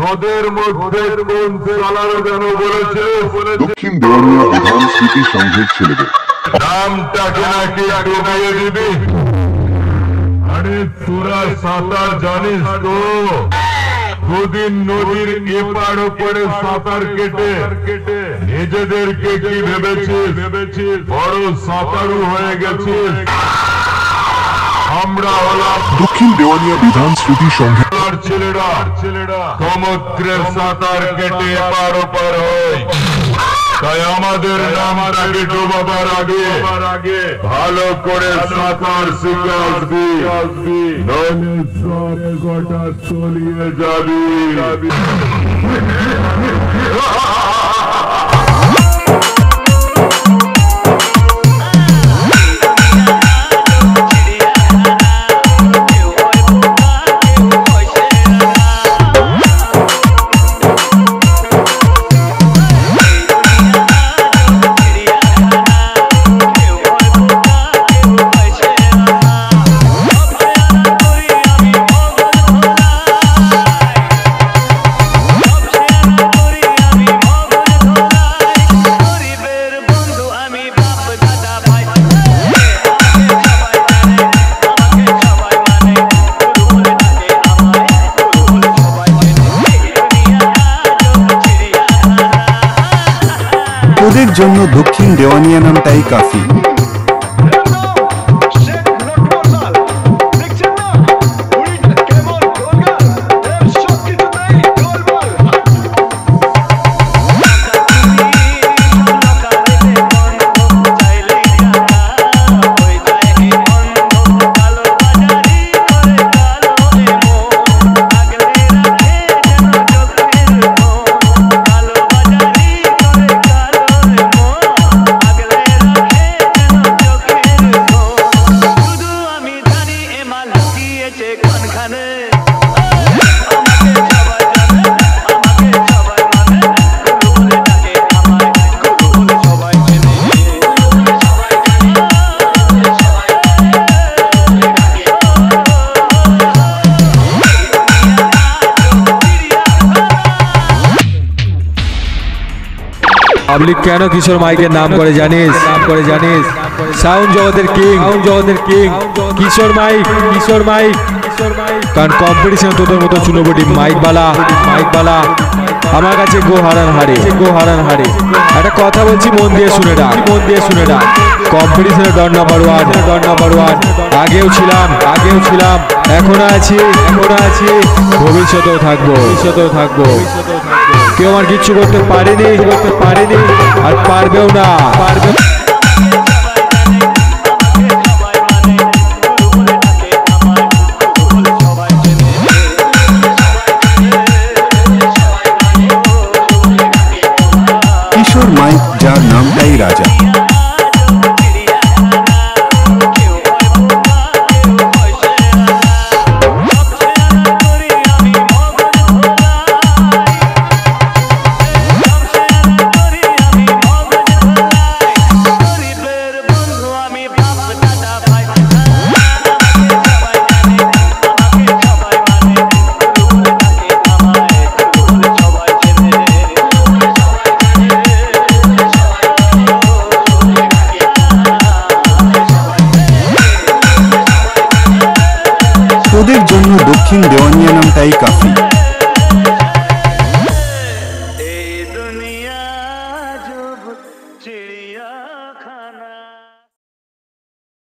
তোদের মধ্যে কোন সালারা যেন বলেছে দক্ষিণ দেওয়ানিয়া বিধান স্মৃতি সংঘের ছেলেদের নামটাকে নাকি ডুবিয়ে দিবি। আরে তোরা সাঁতার জানিস তো? দুদিন নদীর এপার ওপরে সাঁতার কেটে নিজেদেরকে কি ভেবেছিস বড় সাঁতারু হয়ে গেছিস? আমরা হলাম দক্ষিণ দেওয়ানিয়া বিধান স্মৃতি সংঘের ছেলেরা সমুদ্রের সাঁতার কেটে এপার ওপার হয়। তাই আমাদের নামটাকে ডোবাবার আগে ভালো করে সাঁতার শিখে আসবি, নইলে সব গোটা তলিয়ে যাবি। ওদের জন্য দক্ষিণ দেওয়ানিয়া নামটাই কাফি। পাবলিক কেন কিশোর মাইকের নাম করে জানিস? সাউন্ড জগতের কিং কিশোর মাইক। কারণ কম্পিটিশন তোদের মতো চুনোবটি মাইকবালা আমার কাছে গো হারান হারে। একটা কথা বলছি, মন দিয়ে শুনে ডাক। কম্পিটিশনে ডন নাম্বার ওয়ান। আগেও ছিলাম, এখনো আছি, ভবিষ্যতেও থাকবো। কেউ আমার কিচ্ছু করতে পারেনি আর পারবেও না। কিশোর মাইক, যার নামটাই রাজা। ওদের জন্য দক্ষিণ দেওয়ানিয়া নামটাই কাফি। এই দুনিয়া জব চিড়িয়া